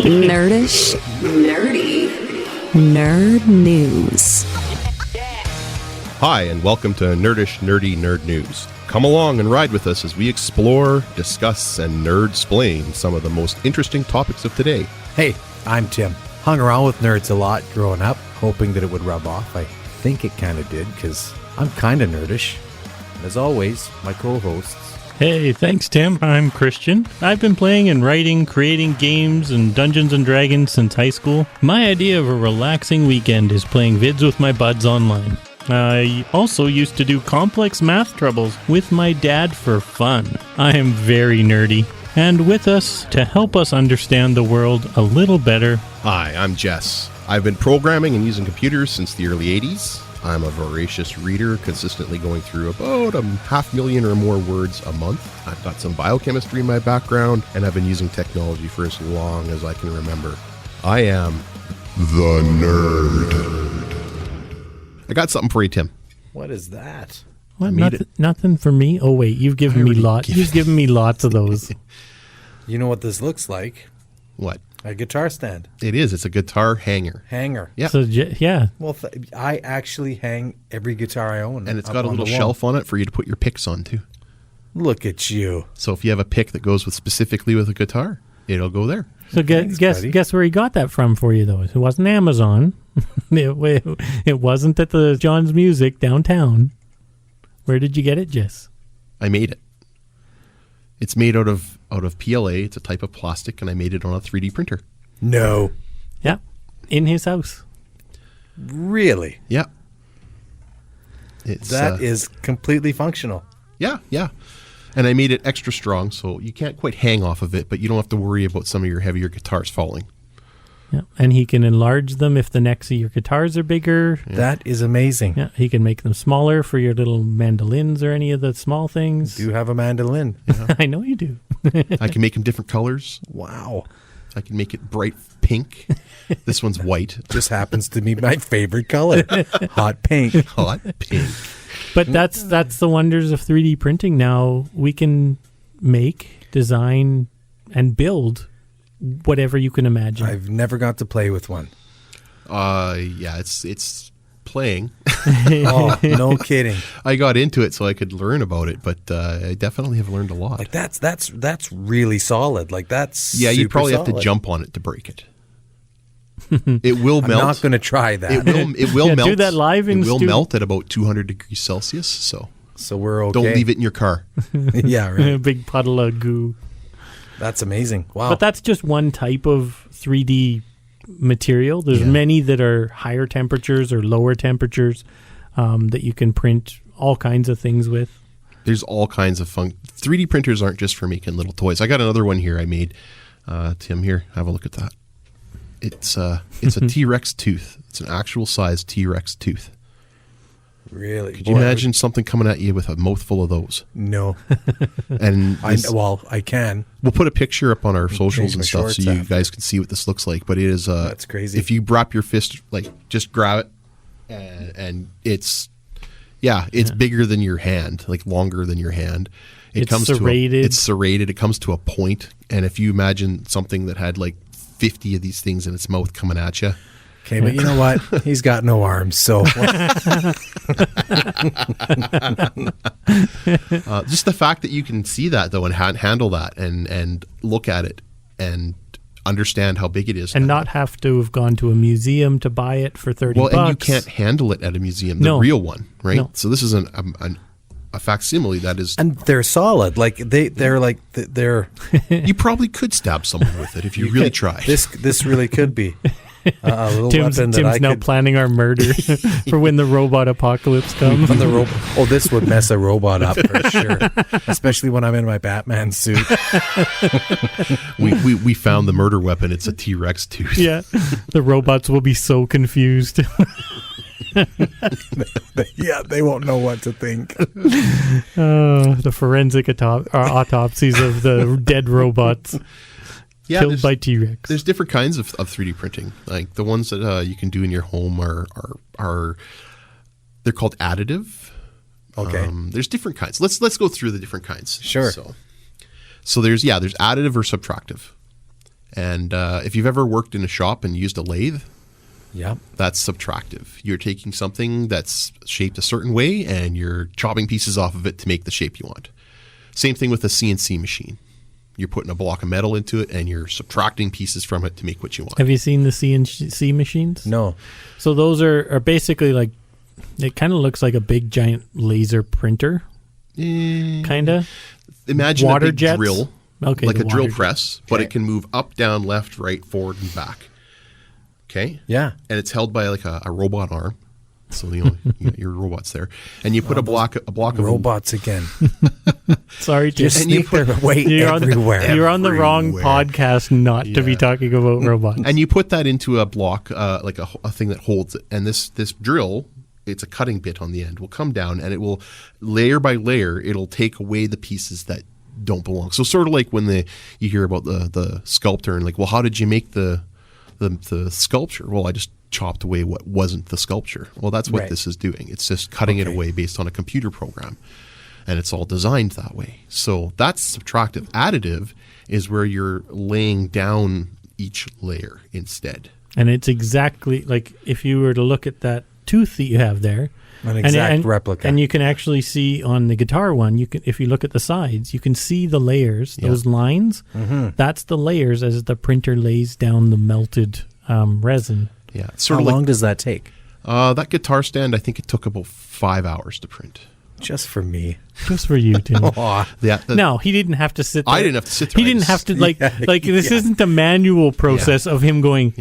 Nerdish. Nerdy. Nerd News. Hi, and welcome to Nerdish Nerdy Nerd News. Come along and ride with us as we explore, discuss, and nerd-splain some of the most interesting topics of today. Hey, I'm Tim. Hung around with nerds a lot growing up, hoping that it would rub off. I think it kind of did, because I'm kind of nerdish. And as always, my co-hosts. Hey, thanks, Tim. I'm Christian. I've been playing and writing, creating games and Dungeons & Dragons since high school. My idea of a relaxing weekend is playing vids with my buds online. I also used to do complex math troubles with my dad for fun. I am very nerdy. And with us to help us understand the world a little better. Hi, I'm Jess. I've been programming and using computers since the early 80s. I'm a voracious reader, consistently going through about 500,000 or more words a month. I've got some biochemistry in my background, and I've been using technology for as long as I can remember. I am the nerd. I got something for you, Tim. What is that? What, nothing for me? Oh, wait, you've given me lots. You've given me lots of those. You know what this looks like? What? A guitar stand. It is. It's a guitar hanger. Hanger. Yeah. So, yeah. Well, I actually hang every guitar I own. And it's got a little shelf on it for you to put your picks on, too. Look at you. So if you have a pick that goes with specifically with a guitar, it'll go there. So guess where he got that from for you, though? It wasn't Amazon. It wasn't at the John's Music downtown. Where did you get it, Jess? I made it. It's made out of PLA. It's a type of plastic, and I made it on a 3D printer. No. Yeah, in his house. Really? Yeah. That is completely functional. Yeah. And I made it extra strong, so you can't quite hang off of it, but you don't have to worry about some of your heavier guitars falling. Yeah, and he can enlarge them if the necks of your guitars are bigger. Yeah. That is amazing. Yeah, he can make them smaller for your little mandolins or any of the small things. You do have a mandolin. Yeah. I know you do. I can make them different colors. Wow. I can make it bright pink. This one's white. Just happens to be my favorite color. Hot pink. Hot pink. But that's the wonders of 3D printing now. We can make, design, and build whatever you can imagine. I've never got to play with one. Yeah, it's playing. Oh, no kidding. I got into it so I could learn about it, but I definitely have learned a lot. Like that's really solid. Like that's you'd probably solid. have to jump on it to break it. It will melt. I'm not going to try that. It will melt. Do that live in It will studio. melt at about 200 degrees Celsius. So we're okay. Don't leave it in your car. Yeah, right. A big puddle of goo. That's amazing. Wow. But that's just one type of 3D material. There's many that are higher temperatures or lower temperatures that you can print all kinds of things with. There's all kinds of 3D printers aren't just for making little toys. I got another one here I made. Tim, here, have a look at that. It's a T-Rex tooth. It's an actual size T-Rex tooth. Really? Could you imagine something coming at you with a mouthful of those? No. And I can. We'll put a picture up on our socials and stuff so you after. guys can see what this looks like. But it is That's crazy. If you wrap your fist, like just grab it, and it's bigger than your hand, like longer than your hand. It's serrated. It's serrated. It comes to a point, and if you imagine something that had like 50 of these things in its mouth coming at you. Okay, but you know what? He's got no arms, so. Just the fact that you can see that, though, and handle that and look at it and understand how big it is. And not have to have gone to a museum to buy it for $30. Well, and you can't handle it at a museum, the real one, right? No. So this is a facsimile that is... And they're solid. Like, they're... You probably could stab someone with it if you really try. This really could be. A little Tim's weapon that I now could... planning our murder for when the robot apocalypse comes. This would mess a robot up for sure, especially when I'm in my Batman suit. We found the murder weapon. It's a T-Rex tooth. Yeah, the robots will be so confused. Yeah, they won't know what to think. The forensic autopsies of the dead robots. Killed by T-Rex. There's different kinds of 3D printing. Like the ones that you can do in your home are they're called additive. Okay. There's different kinds. Let's go through the different kinds. Sure. So there's additive or subtractive. And if you've ever worked in a shop and used a lathe, Yep. that's subtractive. You're taking something that's shaped a certain way and you're chopping pieces off of it to make the shape you want. Same thing with a CNC machine. You're putting a block of metal into it and you're subtracting pieces from it to make what you want. Have you seen the CNC machines? No. So those are basically like, it kind of looks like a big giant laser printer, kind of. Imagine Water a big jets? drill, Okay, like the a drill water jet. press, but Okay. it can move up, down, left, right, forward, and back. Okay? Yeah. And it's held by like a robot arm. So you got your robots there. And you put a block of Robots again. Sorry, Just And you sneak their way you're everywhere. you're on the wrong Everywhere. podcast not to be Yeah. talking about robots. And you put that into a block, like a thing that holds it. And this drill, it's a cutting bit on the end, will come down and it will, layer by layer, it'll take away the pieces that don't belong. So sort of like when you hear about the sculptor and like, well, how did you make the sculpture? Well, I just chopped away what wasn't the sculpture. Well, that's what Right. this is doing. It's just cutting it Okay. away based on a computer program. And it's all designed that way. So that's subtractive. Additive is where you're laying down each layer instead. And it's exactly like if you were to look at that tooth that you have there, An exact replica. and you can actually see on the guitar one, you can, if you look at the sides, you can see the layers, those lines. Mm-hmm. That's the layers as the printer lays down the melted resin. Yeah. It's How sort of long does that take? like that guitar stand, I think it took about 5 hours to print. Just for me. Just for you, Tim. Aw. Yeah. No, he didn't have to sit there. I didn't have to sit there. He I didn't just- have to like this isn't a manual process of him going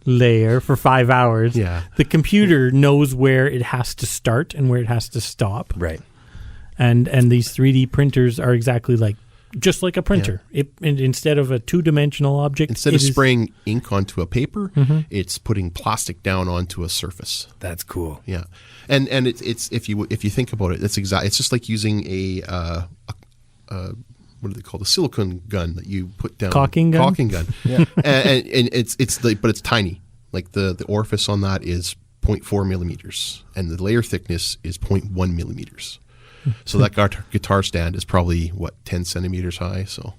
layer for 5 hours. Yeah. The computer knows where it has to start and where it has to stop. Right. And these 3D printers are exactly like just like a printer. And instead of a two-dimensional object, Instead it of is- spraying ink onto a paper, it's putting plastic down onto a surface. That's cool. Yeah, and it's if you think about it, it's just like using a what do they call the silicone gun that you put down Caulking gun? Caulking gun. Yeah, and it's like, but it's tiny. Like the orifice on that is 0.4 millimeters, and the layer thickness is 0.1 millimeters. So that guitar stand is probably 10 centimeters high. So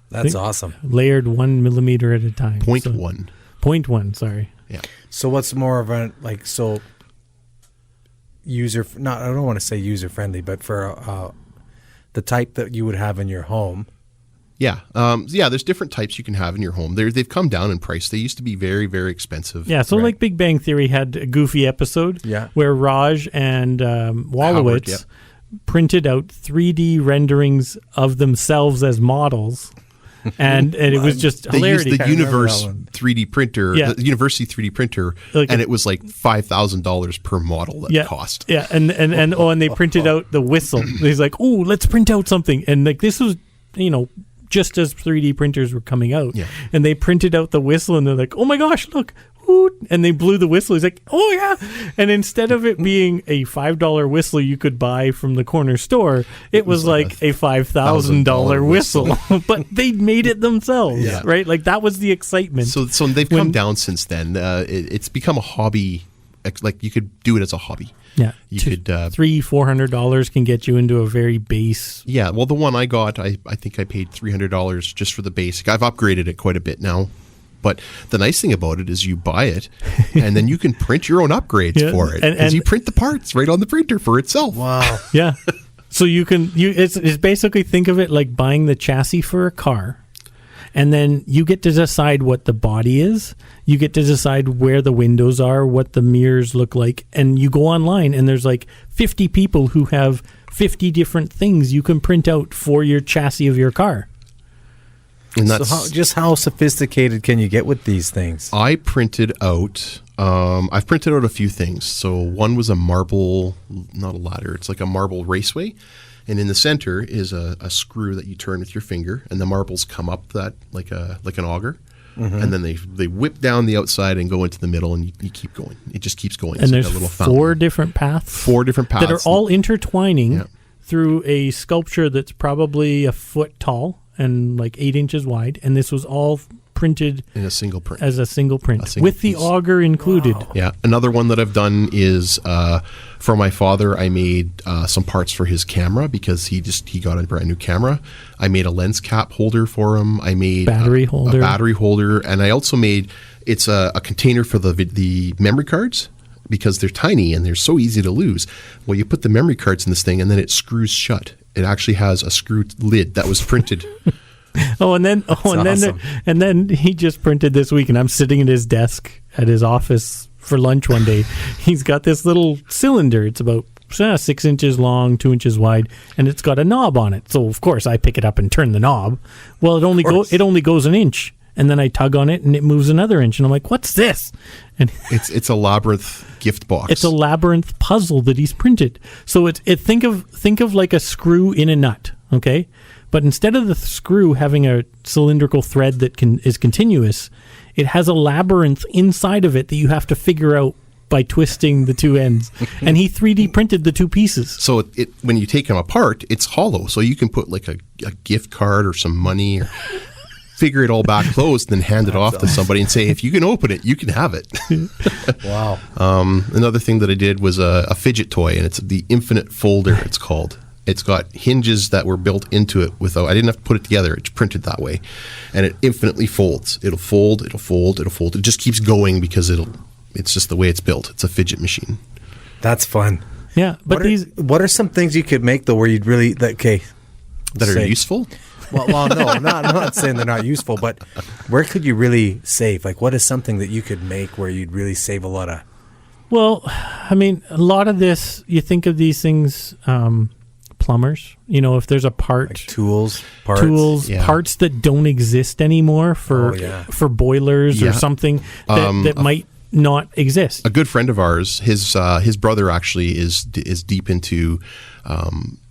That's awesome. layered 1 millimeter at a time. 0.1. 0.1, sorry. Yeah. So what's more of a I don't want to say user friendly, but for the type that you would have in your home. Yeah. There's different types you can have in your home. They've come down in price. They used to be very, very expensive. Yeah, so Right. like Big Bang Theory had a goofy episode Yeah. where Raj and Wolowitz Howard, yeah. printed out 3D renderings of themselves as models, and it was just They used hilarity. the remember Universe that one. 3D printer, Yeah. the University 3D printer, Like and a- it was like $5,000 per model that cost. Yeah, and they printed out the whistle. He's like, "Oh, let's print out something." And like this was, just as 3D printers were coming out. Yeah. And they printed out the whistle and they're like, "Oh my gosh, look." Hoot. And they blew the whistle. He's like, "Oh yeah." And instead of it being a $5 whistle you could buy from the corner store, it was like a $5,000 whistle. But they made it themselves, Yeah. right? Like that was the excitement. So they've When- come down since then. It's become a hobby. Like you could do it as a hobby. yeah. You could. $300-400 can get you into a very base. Yeah. Well, the one I got, I think I paid $300 just for the basic. I've upgraded it quite a bit now. But the nice thing about it is you buy it, and then you can print your own upgrades Yeah, for it. and- Because you print the parts right on the printer for itself. Wow. Yeah. So it's basically, think of it like buying the chassis for a car. And then you get to decide what the body is. You get to decide where the windows are, what the mirrors look like. And you go online and there's like 50 people who have 50 different things you can print out for your chassis of your car. And So that's how sophisticated can you get with these things? I printed out. I've printed out a few things. So one was a marble, not a ladder. It's like a marble raceway, and in the center is a screw that you turn with your finger, and the marbles come up that like an auger, and then they whip down the outside and go into the middle, and you keep going. It just keeps going. And It's like there's a little 4 fountain. different paths. 4 different paths that are all intertwining Yeah. through a sculpture that's probably a foot tall and like 8 inches wide. And this was all printed In a single print. as a single print, A single with the piece. auger included. Yeah. Another one that I've done is for my father, I made some parts for his camera because he got a brand new camera. I made a lens cap holder for him. I made Battery holder. a battery holder. And I also made, it's a container for the memory cards because they're tiny and they're so easy to lose. Well, you put the memory cards in this thing and then it screws shut. It actually has a screw lid that was printed. And then he just printed this week, and I'm sitting at his desk at his office for lunch one day. He's got this little cylinder. It's about 6 inches long, 2 inches wide, and it's got a knob on it. So of course I pick it up and turn the knob. Well, it only goes an inch, and then I tug on it and it moves another inch, and I'm like, "What's this?" And It's a Labyrinth gift box. it's a labyrinth puzzle that he's printed. So think of like a screw in a nut, okay? But instead of the screw having a cylindrical thread that is continuous, it has a labyrinth inside of it that you have to figure out by twisting the two ends. And he 3D printed the two pieces. So when you take them apart, it's hollow. So you can put like a gift card or some money or figure it all back closed and then hand it off to somebody and say, if you can open it, you can have it. Wow. Another thing that I did was a fidget toy, and it's the Infinite Folder, it's called. It's got hinges that were built into it I didn't have to put it together. It's printed that way. And it infinitely folds. It'll fold, it'll fold, it'll fold. It just keeps going because it's just the way it's built. It's a fidget machine. That's fun. Yeah, but What are some things you could make though where you'd really That are useful? Well, no, I'm not saying they're not useful, but where could you really save? Like, what is something that you could make where you'd really save a lot of? Well, I mean, a lot of this, you think of these things, plumbers, if there's a part, Like parts. Yeah. parts that don't exist anymore for boilers or Yeah. something that might not exist. A good friend of ours, his brother actually is deep into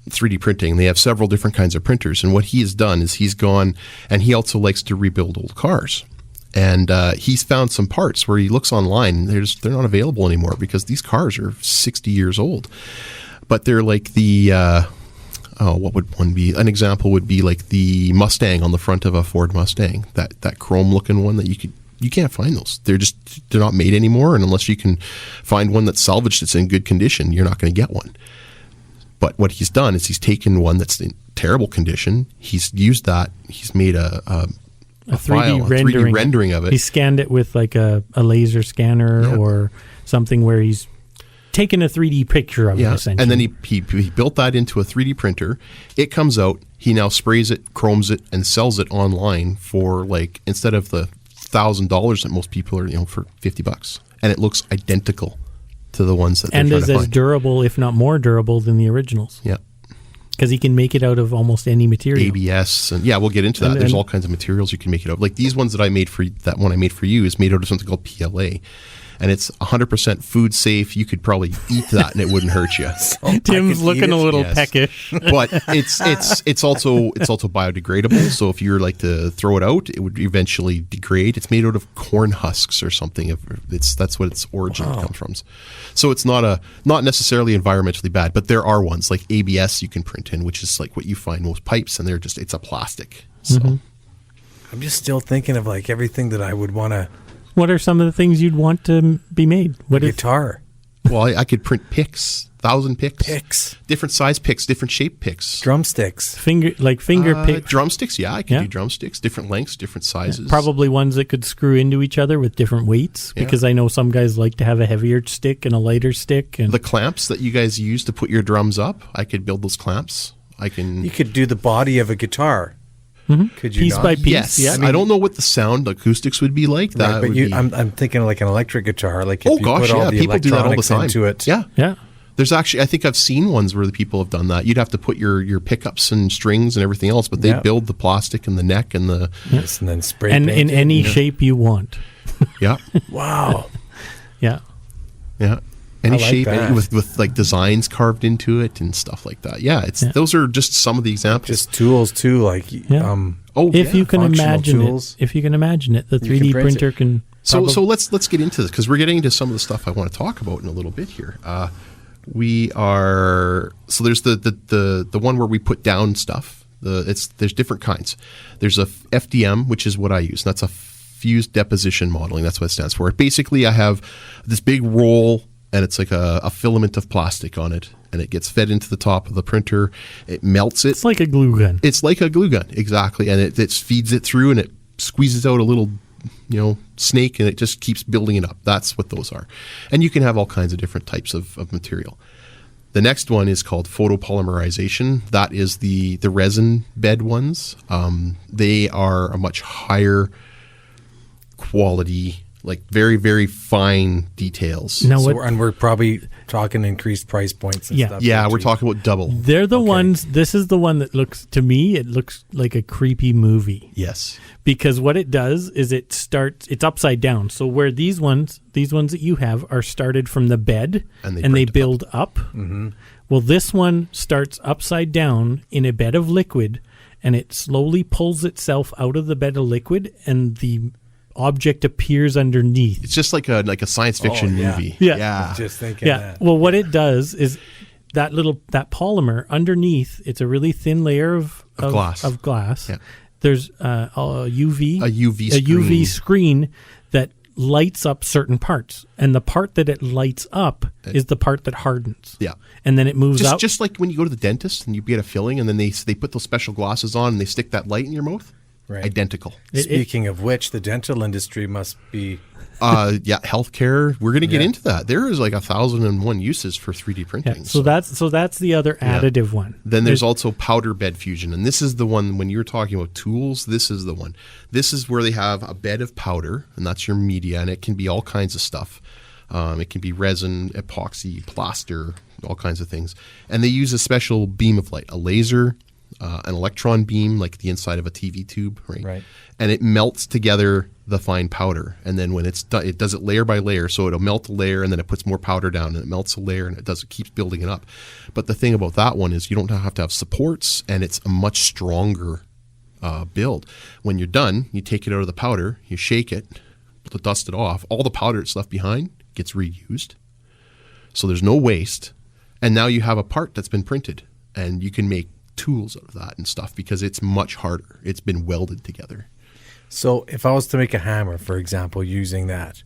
3D printing. They have several different kinds of printers, and what he has done is he's gone, and he also likes to rebuild old cars. And he's found some parts where he looks online, and they're not available anymore because these cars are 60 years old. But they're like what would one be? An example would be like the Mustang on the front of a Ford Mustang, that chrome looking one that you can't find those. They're not made anymore, and unless you can find one that's salvaged that's in good condition, you're not going to get one. But what he's done is he's taken one that's in terrible condition. He's used that. He's made a 3D rendering of it. He scanned it with like a laser scanner or something where he's taken a 3D picture of it, essentially. And then he built that into a 3D printer. It comes out. He now sprays it, chromes it, and sells it online for like, instead of the $1,000 that most people are, for $50. And it looks identical to the ones that they're trying to find. And is as durable, if not more durable, than the originals. Yeah. Because he can make it out of almost any material. ABS, and we'll get into that. There's all kinds of materials you can make it out of. Like these ones that I made that one I made for you is made out of something called PLA. And it's 100% food safe. You could probably eat that and it wouldn't hurt you. Tim's looking a little peckish. But it's also biodegradable. So if you were like to throw it out, it would eventually degrade. It's made out of corn husks or something. That's what its origin comes from. So it's not necessarily environmentally bad, but there are ones like ABS you can print in, which is like what you find most pipes, and it's a plastic. So I'm just still thinking of like everything that I would want to. What are some of the things you'd want to be made? Guitar. Well, I could print picks, 1,000 picks. Picks. Different size picks, different shape picks. Drumsticks. Finger picks. Drumsticks, I can do drumsticks, different lengths, different sizes. Probably ones that could screw into each other with different weights, because I know some guys like to have a heavier stick and a lighter stick. And the clamps that you guys use to put your drums up, I could build those clamps. You could do the body of a guitar. Could you piece not? by piece? Yes. Yeah. I don't know what the sound acoustics would be like. That Right, but I'm thinking like an electric guitar. Like if you put all the people do that all the electronics time. into it. Yeah. There's actually, I think I've seen ones where the people have done that. You'd have to put your pickups and strings and everything else, but they build the plastic and the neck and the Yes, and then spray and paint in it. any shape you want. yeah. Wow. Yeah. Any I like shape that. with like designs carved into it and stuff like that. Yeah, those are just some of the examples. Just tools too, like If you can functional imagine tools. it, the 3D print printer it. can. So let's get into this because we're getting into some of the stuff I want to talk about in a little bit here. There's the one where we put down stuff. There's different kinds. There's a FDM, which is what I use. That's a diffuse deposition modeling. That's what it stands for. Basically, I have this big roll, and it's like a filament of plastic on it, and it gets fed into the top of the printer. It melts it. It's like a glue gun. It's like a glue gun, exactly. And it feeds it through, and it squeezes out a little, snake, and it just keeps building it up. That's what those are. And you can have all kinds of different types of material. The next one is called photopolymerization. That is the resin bed ones. They are a much higher quality, like very, very fine details. Now, And we're probably talking increased price points and Yeah. stuff. Yeah, here, we're too. talking about double. they're the ones. This is the one that looks, to me, it looks like a creepy movie. Yes. Because what it does is it's upside down. So where these ones that you have are started from the bed And they and they print build up. Mm-hmm. Well, this one starts upside down in a bed of liquid, and it slowly pulls itself out of the bed of liquid, and the object appears underneath. It's just like a science fiction yeah. movie. Yeah. Just thinking Yeah. that. Well, what it does is that polymer underneath, it's a really thin layer of glass. Of glass. Yeah. There's a UV UV screen that lights up certain parts, and the part that it lights up is the part that hardens. Yeah. And then it moves out. Just like when you go to the dentist and you get a filling, and then they put those special glasses on and they stick that light in your mouth. Right. Identical. Speaking of which, the dental industry must be Healthcare. We're going to get Yeah. into that. There is like 1,001 uses for 3D printing. Yeah, so that's the other additive one. Then there's also powder bed fusion, and this is the one when you're talking about tools. This is the one. This is where they have a bed of powder, and that's your media, and it can be all kinds of stuff. It can be resin, epoxy, plaster, all kinds of things, and they use a special beam of light, a laser, an electron beam, like the inside of a TV tube, right? Right. And it melts together the fine powder, and then when it's done, it does it layer by layer. So it'll melt a layer, and then it puts more powder down, and it melts a layer, and it keeps building it up. But the thing about that one is you don't have to have supports, and it's a much stronger build. When you're done, you take it out of the powder, you shake it to dust it off. All the powder that's left behind gets reused, so there's no waste. And now you have a part that's been printed, and you can make tools out of that and stuff because it's much harder. It's been welded together. So if I was to make a hammer, for example, using that,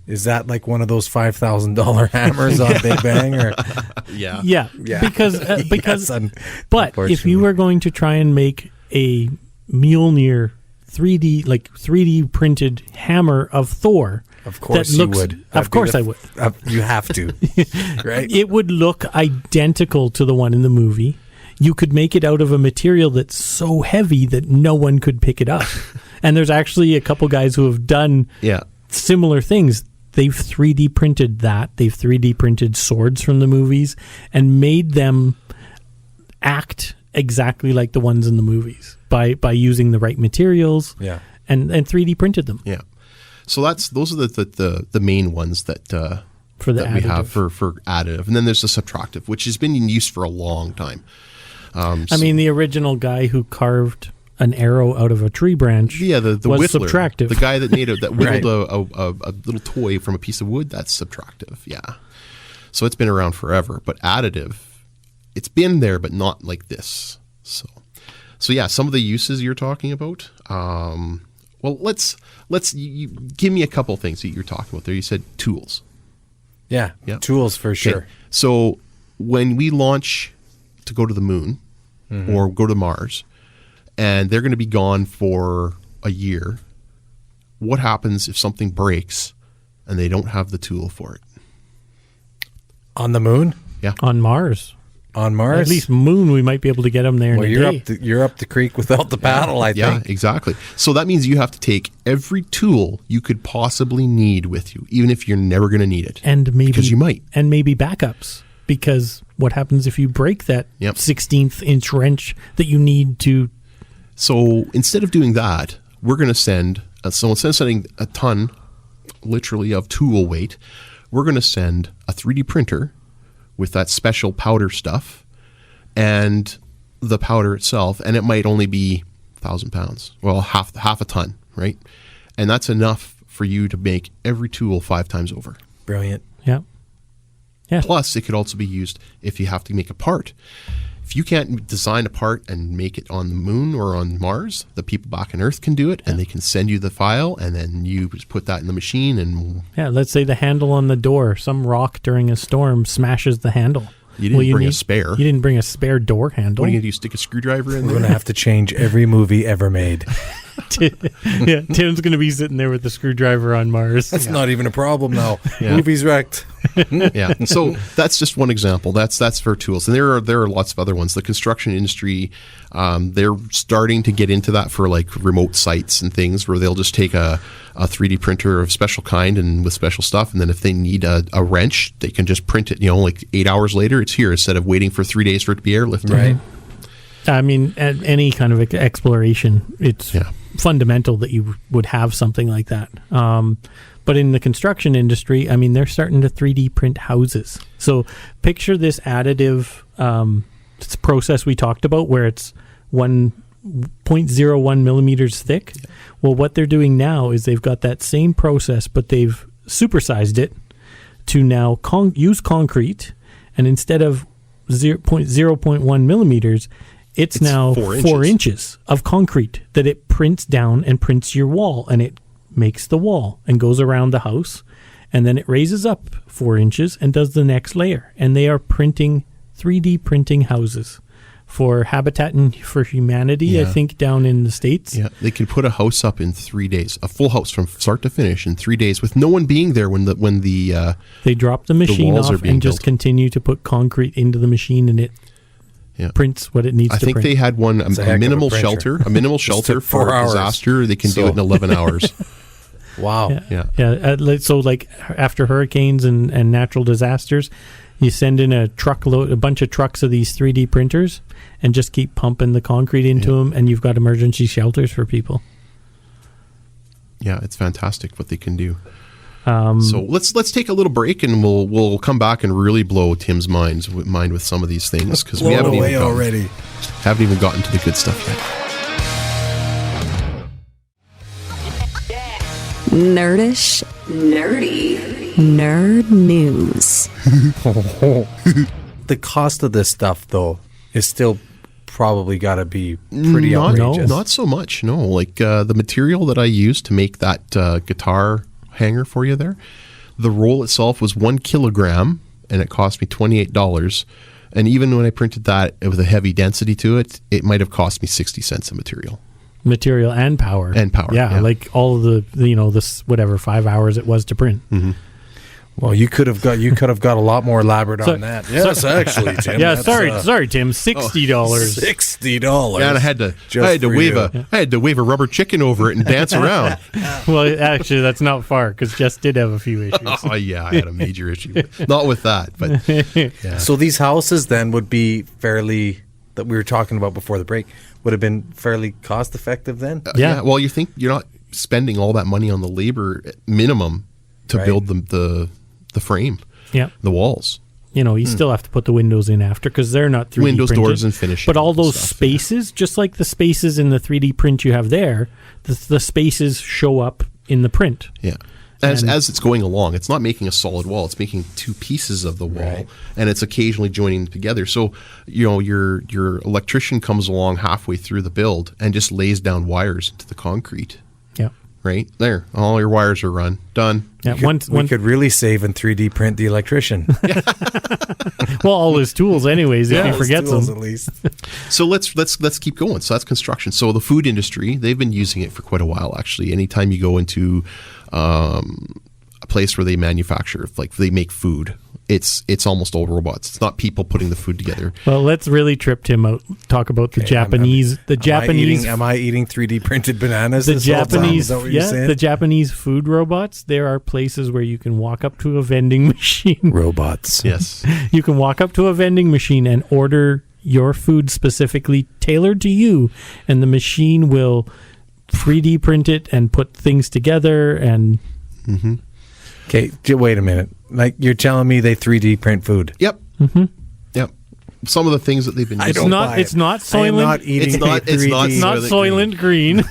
is that like one of those $5,000 hammers on Big Bang? Or Yeah. Yeah, Yeah. because Yes, but if unfortunately. you were going to try and make a Mjolnir 3D printed hammer of Thor, of course that looks, you would. Of That'd be course I would. You have to, right? It would look identical to the one in the movie. You could make it out of a material that's so heavy that no one could pick it up. And there's actually a couple guys who have done Yeah. similar things. They've 3D printed that. They've 3D printed swords from the movies and made them act exactly like the ones in the movies by using the right materials. Yeah. And 3D printed them Yeah. So those are the main ones that for the that we have additive. for additive. And then there's the subtractive, which has been in use for a long time. I mean, the original guy who carved an arrow out of a tree branch Yeah, the was whittler, subtractive. the guy that made that Right. whittled a little toy from a piece of wood. That's subtractive. Yeah, so it's been around forever. But additive, it's been there, but not like this. So yeah, some of the uses you're talking about. Well, let's you give me a couple things that you're talking about there. You said tools. Yeah. Yeah. Tools for sure. Okay. So when we launch to go to the moon or go to Mars, and they're going to be gone for a year, what happens if something breaks and they don't have the tool for it? On the moon? Yeah. on Mars. On Mars? At least moon, we might be able to get them there well, in a day. you're up the creek without the paddle, I Yeah, think. exactly. So that means you have to take every tool you could possibly need with you, even if you're never going to need it. and maybe because you might. and maybe backups, because what happens if you break that Yep. 16th inch wrench that you need to? So instead of doing that, we're going to send, so instead of sending a ton, literally, of tool weight, we're going to send a 3D printer with that special powder stuff and the powder itself, and it might only be 1,000 pounds, well, half a ton, right? And that's enough for you to make every tool 5 times over. Brilliant. Yeah. Plus, it could also be used if you have to make a part. If you can't design a part and make it on the moon or on Mars, the people back on Earth can do it, and they can send you the file, and then you just put that in the machine. And Yeah, let's say the handle on the door, some rock during a storm smashes the handle. you didn't bring a spare. You didn't bring a spare door handle. What are you going to do? Stick a screwdriver in We're there? going to have to change every movie ever made. Yeah, Tim's going to be sitting there with the screwdriver on Mars. That's not even a problem now. Yeah. Movie's wrecked. Yeah. So that's just one example. That's for tools, and there are lots of other ones. The construction industry, they're starting to get into that for like remote sites and things where they'll just take a 3D printer of special kind and with special stuff, and then if they need a wrench, they can just print it. Like 8 hours later, it's here instead of waiting for 3 days for it to be airlifted. Right. I mean, at any kind of exploration, it's fundamental that you would have something like that. But in the construction industry, I mean, they're starting to 3D print houses. So picture this additive process we talked about where it's 1.01 millimeters thick. Yeah. Well, what they're doing now is they've got that same process, but they've supersized it to now use concrete. And instead of 0.1 millimeters, it's now 4 inches of concrete that it prints down and prints your wall, and it makes the wall and goes around the house, and then it raises up 4 inches and does the next layer. And they are 3D printing houses for Habitat for Humanity, I think, down in the States. Yeah, they can put a house up in 3 days, a full house from start to finish in 3 days, with no one being there when the they drop the machine walls off are being and just built. continue to put concrete into the machine, and it prints what it needs to print. I think they had one It's a a heck of a minimal printer. shelter took for 4 a hours. disaster. They can do it in 11 hours. Wow. Yeah. So like after hurricanes and natural disasters, you send in a bunch of trucks of these 3D printers and just keep pumping the concrete into them, and you've got emergency shelters for people. Yeah, it's fantastic what they can do. So let's take a little break, and we'll come back and really blow Tim's mind with some of these things, because we haven't even gotten to the good stuff yet. Nerdish, nerdy, nerd news. The cost of this stuff, though, is still probably got to be pretty outrageous. Not so much, no. Like the material that I used to make that guitar hanger for you there, the roll itself was 1 kilogram, and it cost me $28. And even when I printed that with a heavy density to it, it might have cost me 60 cents of material. Material and power. Yeah. Like all of this whatever 5 hours it was to print. Mm-hmm. Well, you could have got a lot more elaborate on that. Yes, actually, Tim. Yeah, sorry, Tim. $60. $60. Yeah, and I had to wave a rubber chicken over it and dance around. Well, actually, that's not far because Jess did have a few issues. Oh yeah, I had a major issue. Not with that, but yeah. So these houses then would be fairly, that we were talking about before the break, would have been fairly cost effective then? Yeah. Well, you think you're not spending all that money on the labor minimum to build the frame, the walls. You still have to put the windows in after because they're not 3D windows, printed. doors, and finishing. But all those stuff, spaces, just like the spaces in the 3D print you have there, the spaces show up in the print. Yeah. As it's going along, it's not making a solid wall. It's making two pieces of the wall, and it's occasionally joining them together. So, your electrician comes along halfway through the build and just lays down wires into the concrete. Yeah. Right there, all your wires are run, done. Yeah. We could really save and 3D print the electrician. Well, all his tools, anyways. If he forgets them, at least. So let's keep going. So that's construction. So the food industry, they've been using it for quite a while. Actually, anytime you go into a place where they manufacture, like they make food, it's almost all robots. It's not people putting the food together. Well, let's really trip Tim out. Talk about the Japanese. Am I eating 3D printed bananas? The this whole time? Japanese, Is that what you're saying? the Japanese food robots. There are places where you can walk up to a vending machine. Robots. Yes. You can walk up to a vending machine and order your food specifically tailored to you, and the machine will 3D print it and put things together. And Okay, wait a minute. Like, you're telling me they 3D print food? Yep. Yep. Some of the things that they've been using. It's not I am Soylent. not eating It's not- it's not It's not Soylent Green.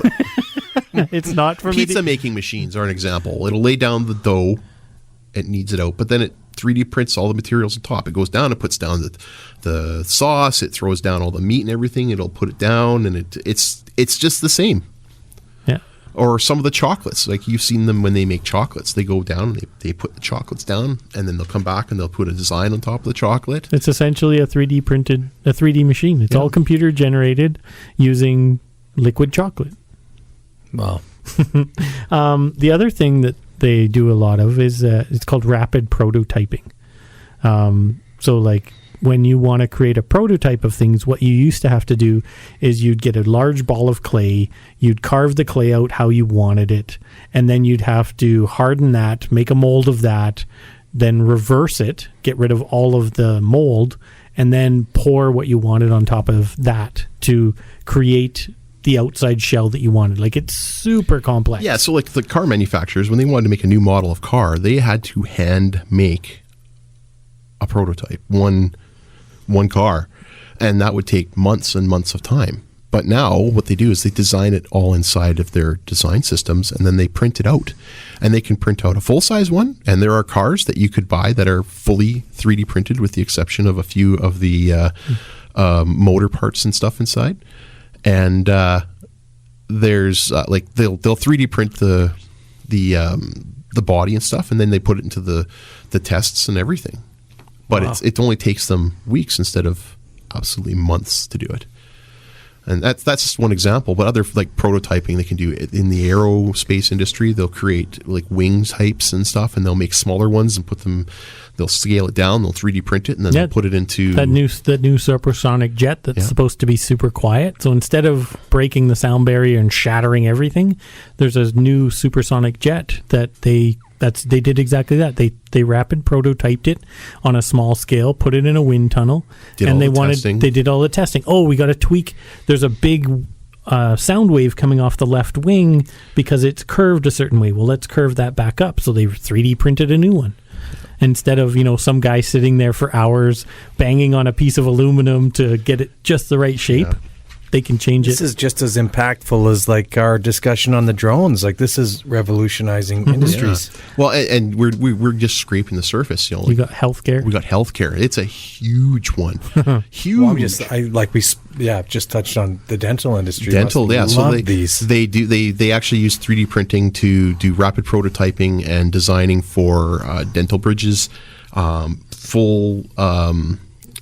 It's not for Pizza making machines are an example. It'll lay down the dough. It kneads it out, but then 3D prints all the materials on top. It goes down, it puts down the sauce, it throws down all the meat and everything, it'll put it down, and it's just the same. Yeah. Or some of the chocolates, like you've seen them when they make chocolates. They go down, they put the chocolates down, and then they'll come back and they'll put a design on top of the chocolate. It's essentially a 3D machine. It's all computer generated using liquid chocolate. Wow. The other thing that they do a lot of is it's called rapid prototyping. So like when you want to create a prototype of things, what you used to have to do is you'd get a large ball of clay, you'd carve the clay out how you wanted it, and then you'd have to harden that, make a mold of that, then reverse it, get rid of all of the mold, and then pour what you wanted on top of that to create the outside shell that you wanted. Like, it's super complex. Yeah, so like the car manufacturers, when they wanted to make a new model of car, they had to hand make a prototype, one car, and that would take months and months of time. But now what they do is they design it all inside of their design systems, and then they print it out. And they can print out a full-size one, and there are cars that you could buy that are fully 3D printed with the exception of a few of the motor parts and stuff inside. And there's like they'll 3D print the body and stuff, and then they put it into the tests and everything. But Wow. it only takes them weeks instead of absolutely months to do it. And that's just one example. But other like prototyping, they can do it in the aerospace industry. They'll create like wing types and stuff, and they'll make smaller ones and put them. They'll scale it down. They'll 3D print it, and then they'll put it into that new supersonic jet that's supposed to be super quiet. So instead of breaking the sound barrier and shattering everything, there's a new supersonic jet that they did exactly that. They rapid prototyped it on a small scale, put it in a wind tunnel, They did all the testing. Oh, we got to tweak. There's a big sound wave coming off the left wing because it's curved a certain way. Well, let's curve that back up. So they 3D printed a new one. Instead of, some guy sitting there for hours banging on a piece of aluminum to get it just the right shape, they can change This it. is just as impactful as like our discussion on the drones. Like, this is revolutionizing industries. Yeah. Well, and we're just scraping the surface. You got healthcare. We got healthcare. It's a huge one. Huge. Well, just touched on the dental industry. Dental, Must yeah. So love these. they actually use 3D printing to do rapid prototyping and designing for dental bridges, full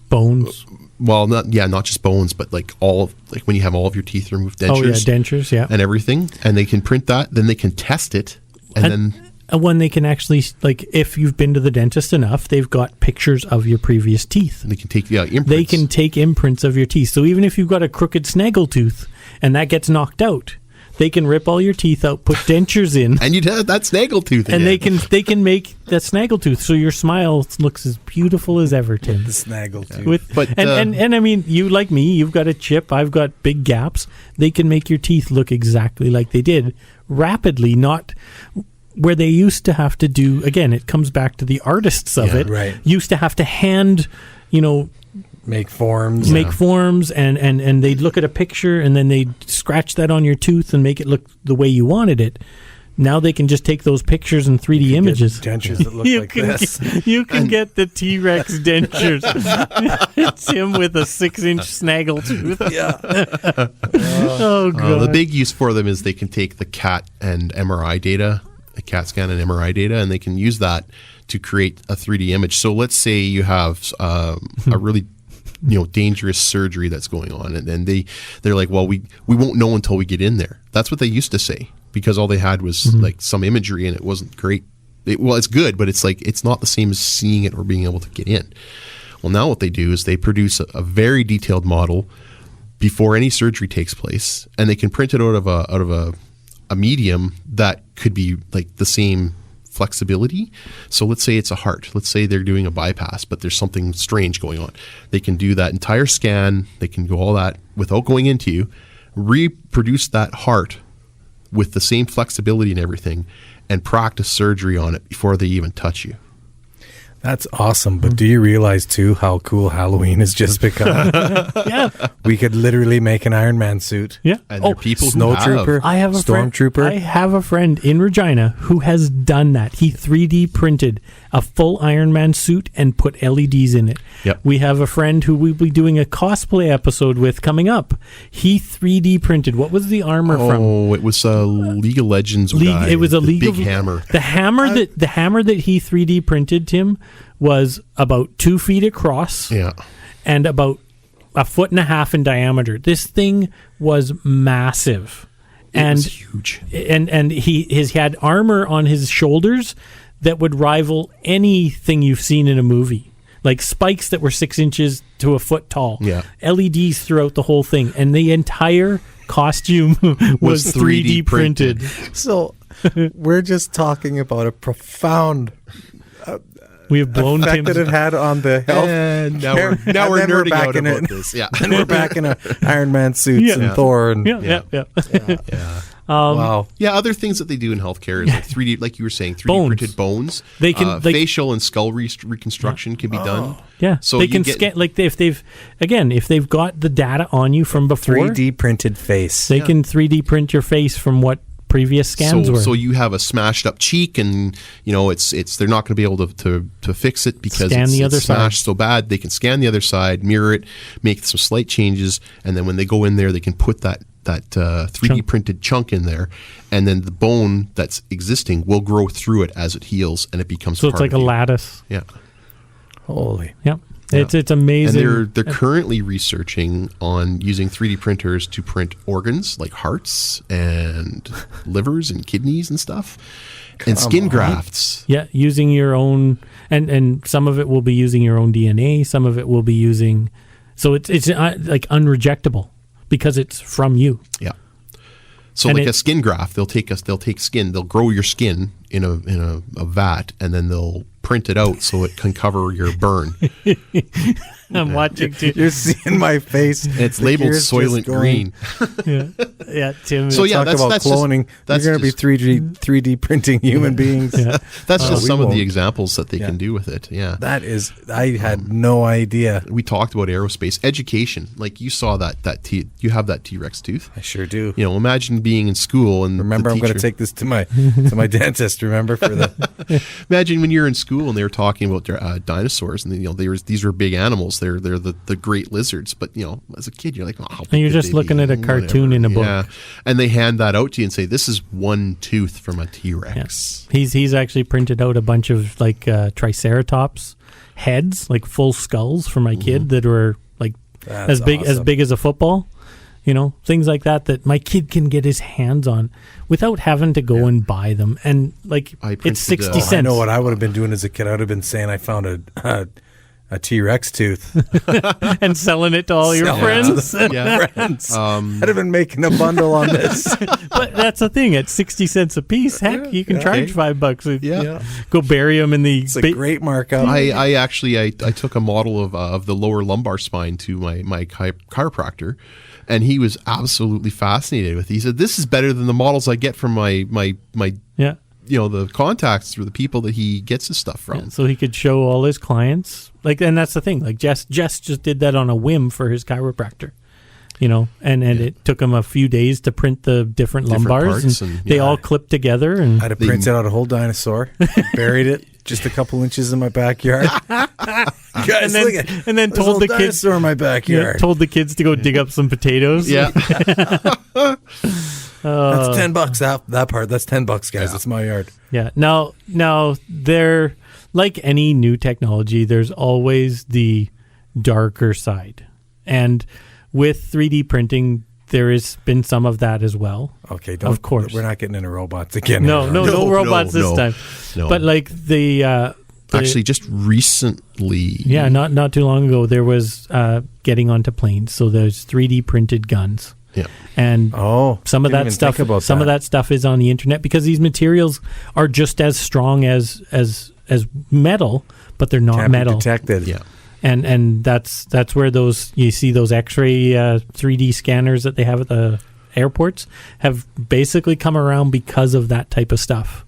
Bones. well, not just bones, but like when you have all of your teeth removed, dentures. Oh, yeah, dentures, yeah. And everything, and they can print that, then they can test it, and then when they can actually, like, if you've been to the dentist enough, they've got pictures of your previous teeth. they can take imprints. They can take imprints of your teeth. So even if you've got a crooked snaggle tooth and that gets knocked out, they can rip all your teeth out, put dentures in, and you'd have that snaggle tooth again. and they can make that snaggle tooth so your smile looks as beautiful as ever, Tim. The snaggle too. And I mean, you like me, you've got a chip, I've got big gaps. They can make your teeth look exactly like they did rapidly, not where they used to have to do. Again, it comes back to the artists of it. Right. Used to have to hand, make forms. forms and they'd look at a picture and then they'd scratch that on your tooth and make it look the way you wanted it. Now they can just take those pictures and 3D images. Dentures that look like this. You can get the T-Rex dentures. It's him with a 6-inch snaggle tooth. Yeah. Oh, God. The big use for them is they can take the CAT and MRI data, the CAT scan and MRI data, and they can use that to create a 3D image. So let's say you have a really dangerous surgery that's going on, and then they're like, well, we won't know until we get in there. That's what they used to say, because all they had was like some imagery and it wasn't great. It's good, but it's like it's not the same as seeing it or being able to get in. Well, now what they do is they produce a very detailed model before any surgery takes place, and they can print it out of a medium that could be like the same flexibility. So let's say it's a heart. Let's say they're doing a bypass, but there's something strange going on. They can do that entire scan. They can go all that without going into you, reproduce that heart with the same flexibility and everything, and practice surgery on it before they even touch you. That's awesome. But do you realize, too, how cool Halloween has just become? Yeah. We could literally make an Iron Man suit. Yeah. And there are people who Snow have. Trooper. I have a Stormtrooper. I have a friend in Regina who has done that. He 3D printed a full Iron Man suit and put LEDs in it. Yep. We have a friend who we'll be doing a cosplay episode with coming up. He 3D printed. What was the armor from? Oh, it was a League of Legends guy. It was a the League big of hammer. The hammer that he 3D printed, Tim, was about 2 feet across. Yeah. And about 1.5 feet in diameter. This thing was massive. It was huge. And he had armor on his shoulders that would rival anything you've seen in a movie. Like spikes that were 6 inches to 1 foot tall. Yeah. LEDs throughout the whole thing. And the entire costume was 3D printed. So we're just talking about a profound We have blown effect that Tim's... it had on the health. And now care. we're And then nerding back out in about it. this. Yeah. And we're back in Iron Man suits Yeah. and Yeah. Thor. And Yeah. Yeah. wow. Yeah, other things that they do in healthcare is like 3D, like you were saying, 3D Bones. printed bones. They can- facial and skull reconstruction can be done. Yeah. So they you can get- scan, like if they've got the data on you from before, 3D printed face. they can 3D print your face from what previous scans were. So you have a smashed up cheek, and it's they're not going to be able to fix it because Scan the other it's side. smashed so bad. They can scan the other side, mirror it, make some slight changes, and then when they go in there, they can put that 3D Chunk. printed chunk in there, and then the bone that's existing will grow through it as it heals, and it becomes So part it's like of a you. lattice. Yeah. Holy. Yep. Yeah. It's amazing. And they're currently researching on using 3D printers to print organs like hearts and livers and kidneys and stuff, and skin grafts. Yeah, using your own, and some of it will be using your own DNA. Some of it will be using, so it's like unrejectable because it's from you. Yeah. So And like it- a skin graft, they'll take skin, they'll grow your skin in a vat, and then they'll print it out so it can cover your burn. I'm watching too. You're seeing my face. It's The labeled gears just Soylent going. Green. Yeah, Tim. So yeah, Talk that's about just- cloning. that's You're going to be just- 3D printing human beings. Yeah. That's just we some of won't. the examples that they Yeah. can do with it. Yeah. That is, I had no idea. We talked about aerospace education. Like you saw you have that T-Rex tooth. I sure do. Imagine being in school and Remember, the I'm going to teacher- take this to my dentist. Remember for the Imagine when you're in school and they were talking about dinosaurs, and these were big animals. They're the great lizards. But as a kid, you're like, oh, how big And you're could just they looking be? at a cartoon in a book. Yeah, and they hand that out to you and say, "This is one tooth from a T-Rex." He's actually printed out a bunch of like Triceratops heads, like full skulls for my kid that were like That's as big awesome. as a football. Things like that my kid can get his hands on without having to go and buy them. And like I it's printed, 60 I cents. I know what I would have been doing as a kid. I would have been saying I found a T-Rex tooth. and selling it to all your Selling it to friends. Yeah. Friends. I'd have been making a bundle on this. But that's the thing. At 60 cents a piece, heck, you can charge $5. Yeah. Go bury them in the... It's a great markup. I actually I took a model of the lower lumbar spine to my chiropractor, and he was absolutely fascinated with it. He said, "This is better than the models I get from my Yeah. the contacts or the people that he gets his stuff from." Yeah, so he could show all his clients. And that's the thing. Like Jess just did that on a whim for his chiropractor. And it took him a few days to print the different lumbars, parts and and- they yeah. all clipped together. And I had to print out a whole dinosaur, buried it just a couple inches in my backyard. Guys, then- look at and then there's a told little the kids- dinosaur in my backyard. told the kids to go dig up some potatoes. Yeah. That's $10. That part. That's $10, guys. It's my yard. Yeah. Now they're like any new technology. There's always the darker side, and with 3D printing, there has been some of that as well. Okay, Of course. We're not getting into robots again. No here, No, robots this no. time. No. But like the Actually, just recently. yeah, not too long ago, there was getting onto planes. So there's 3D printed guns, Yeah. and Oh, some of didn't that even stuff. think about Some of that stuff is on the internet because these materials are just as strong as metal, but they're not Can't metal. be detected. Yeah. And that's where you see those X-ray 3D scanners that they have at the airports have basically come around because of that type of stuff.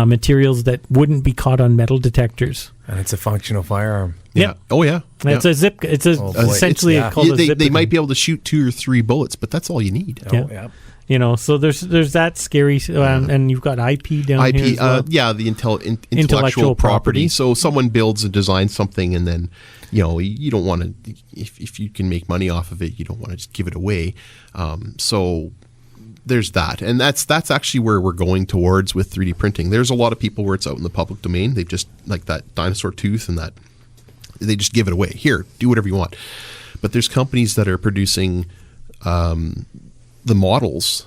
materials that wouldn't be caught on metal detectors. And it's a functional firearm. Yeah. Yep. Oh, yeah. And it's a zip. It's Oh, boy. essentially It's- called a zip. They might be able to shoot 2 or 3 bullets, but that's all you need. Oh, Yeah. So there's that scary, and you've got IP down here IP, as well. the intellectual Intellectual property. property. So someone builds and designs something, and then you don't want to. If you can make money off of it, you don't want to just give it away. So there's that, and that's actually where we're going towards with 3D printing. There's a lot of people where it's out in the public domain. They've just like that dinosaur tooth and that they just give it away. Here, do whatever you want. But there's companies that are producing the models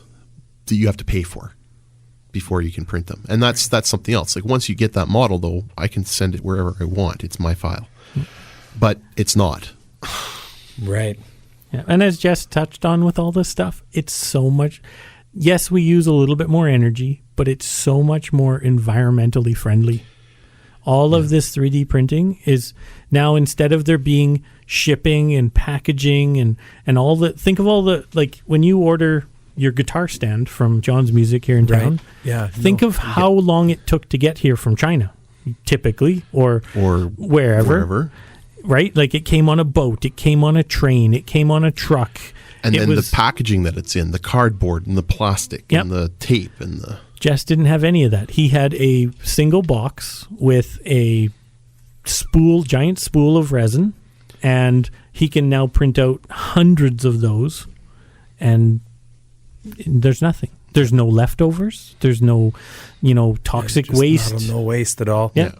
that you have to pay for before you can print them. And that's something else. Like once you get that model though, I can send it wherever I want. It's my file. But it's not. Right. Yeah. And as Jess touched on with all this stuff, it's so much. Yes, we use a little bit more energy, but it's so much more environmentally friendly. All of this 3D printing is now, instead of there being shipping and packaging and all the, think of all the, like when you order your guitar stand from John's Music here in town. Right. Yeah. Think of how long it took to get here from China, typically, or wherever. Right? Like it came on a boat, it came on a train, it came on a truck. And then the packaging that it's in, the cardboard and the plastic and the tape and the... Jess didn't have any of that. He had a single box with a giant spool of resin, and he can now print out hundreds of those, and there's nothing. There's no leftovers. There's no, toxic waste. No waste at all. Yeah.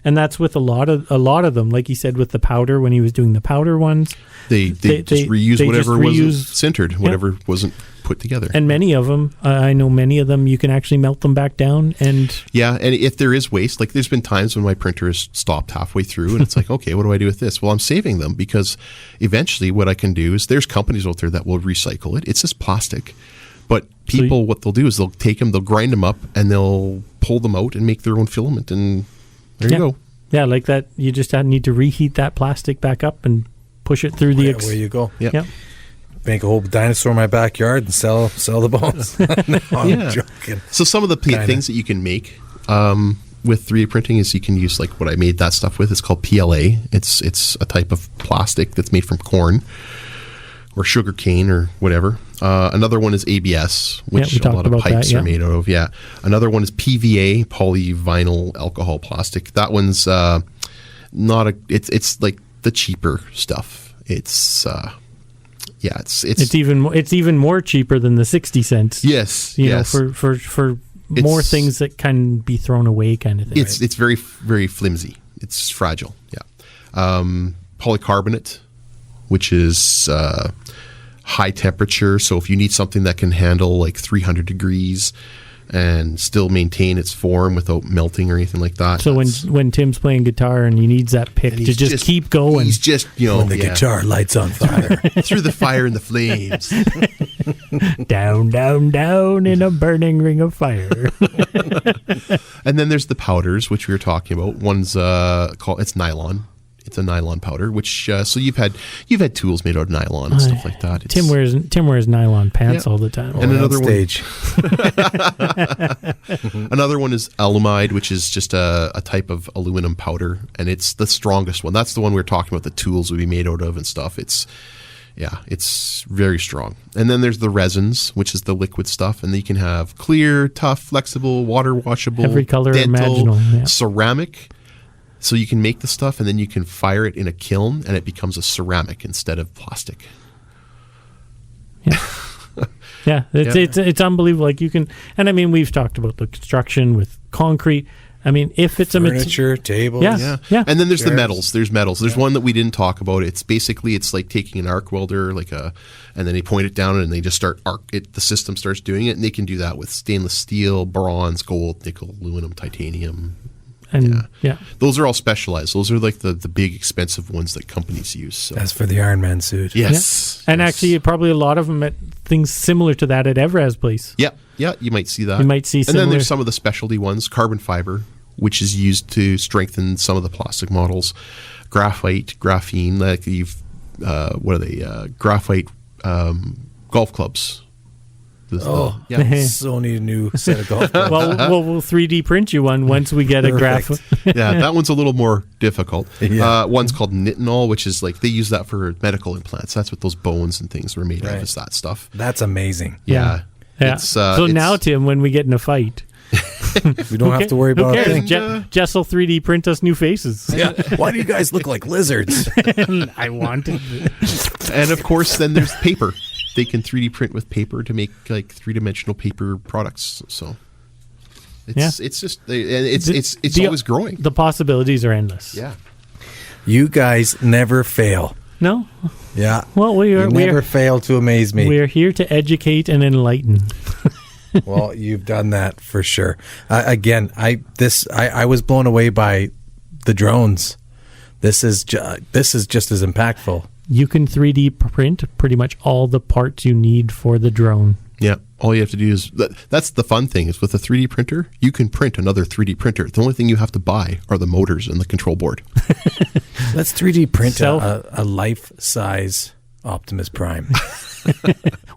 And that's with a lot of them. Like he said, with the powder, when he was doing the powder ones, they just reuse whatever wasn't sintered, whatever wasn't put together. And many of them, I know many of them, you can actually melt them back down. And if there is waste, like there's been times when my printer has stopped halfway through, and it's like, okay, what do I do with this? Well, I'm saving them because eventually, what I can do is there's companies out there that will recycle it. It's just plastic. But people, what they'll do is they'll take them, they'll grind them up, and they'll pull them out and make their own filament, and there you go. Yeah, like that. You just need to reheat that plastic back up and push it through the... Where you go. Yeah. Make a whole dinosaur in my backyard and sell the bones. No, I'm joking. So some of the things that you can make with 3D printing is you can use like what I made that stuff with. It's called PLA. It's a type of plastic that's made from corn or sugar cane or whatever. Another one is ABS, which a lot of pipes are made out of. Yeah. Another one is PVA, polyvinyl alcohol plastic. That one's it's like the cheaper stuff. It's even more cheaper than the 60 cents. Yes. For more things that can be thrown away, kind of thing. It's very, very flimsy. It's fragile. Yeah. Polycarbonate, which is high temperature. So if you need something that can handle like 300 degrees and still maintain its form without melting or anything like that. So when Tim's playing guitar and he needs that pick to just keep going. He's just, when the guitar lights on fire. Through the fire and the flames. Down, down, down in a burning ring of fire. And then there's the powders, which we were talking about. One's it's nylon. It's a nylon powder, which so you've had tools made out of nylon and stuff like that. Tim wears nylon pants all the time. And another stage. Another one is alumide, which is just a type of aluminum powder, and it's the strongest one. That's the one we were talking about. The tools would be made out of and stuff. It's very strong. And then there's the resins, which is the liquid stuff, and then you can have clear, tough, flexible, water washable, every color dental, imaginable, ceramic. So you can make the stuff and then you can fire it in a kiln and it becomes a ceramic instead of plastic. Yeah. It's unbelievable. Like you can, and I mean, we've talked about the construction with concrete. I mean, if it's furniture, tables. Yeah. And then there's the metals. There's metals. There's one that we didn't talk about. It's basically, it's like taking an arc welder, and then they point it down and they just start the system starts doing it, and they can do that with stainless steel, bronze, gold, nickel, aluminum, titanium. And those are all specialized. Those are like the big expensive ones that companies use. So. That's for the Iron Man suit. Yes. And actually probably a lot of them at things similar to that at Evraz place. Yeah, you might see that. You might see similar. And then there's some of the specialty ones, carbon fiber, which is used to strengthen some of the plastic models. Graphite, graphene, like you've graphite golf clubs. Yeah. So need a new set of golf clubs. Well, we'll 3D print you one once we get a graph. Perfect. Yeah, that one's a little more difficult. Yeah. One's called nitinol, which is like they use that for medical implants. That's what those bones and things were made of, Right. is that stuff. That's amazing. Yeah. Yeah. It's, Now, Tim, when we get in a fight, We don't have to worry who about a cares? thing. Jess will 3D print us new faces. Yeah. Why do you guys look like lizards? I wanted. and of course, then there's paper. They can 3D print with paper to make like 3-dimensional paper products. So it's just it's always growing. The possibilities are endless. Yeah. You guys never fail. No. Yeah. Well, You never fail to amaze me. we're here to educate and enlighten. Well, you've done that for sure. Again, I was blown away by the drones. This is just as impactful. You can 3D print pretty much all the parts you need for the drone. Yeah. All you have to do is that's the fun thing is with a 3D printer, you can print another 3D printer. The only thing you have to buy are the motors and the control board. Let's 3D print Self- a life-size Optimus Prime.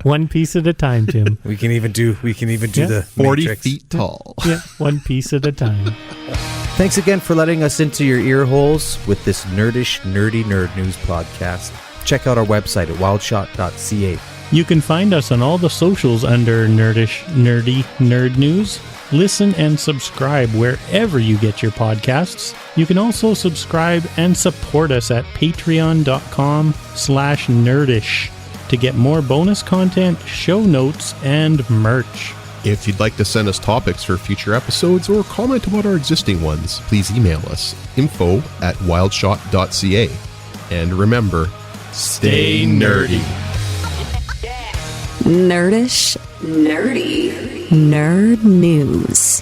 One piece at a time, Tim. We can even do the 40 Matrix. feet tall. Yeah, one piece at a time. Thanks again for letting us into your ear holes with this nerdish, nerdy nerd news podcast. Check out our website at wildshot.ca. You can find us on all the socials under Nerdish, Nerdy, Nerd News. Listen and subscribe wherever you get your podcasts. You can also subscribe and support us at patreon.com/nerdish to get more bonus content, show notes, and merch. If you'd like to send us topics for future episodes or comment about our existing ones, please email us info@wildshot.ca. And remember, stay nerdy. Nerdish, nerdy, nerd news.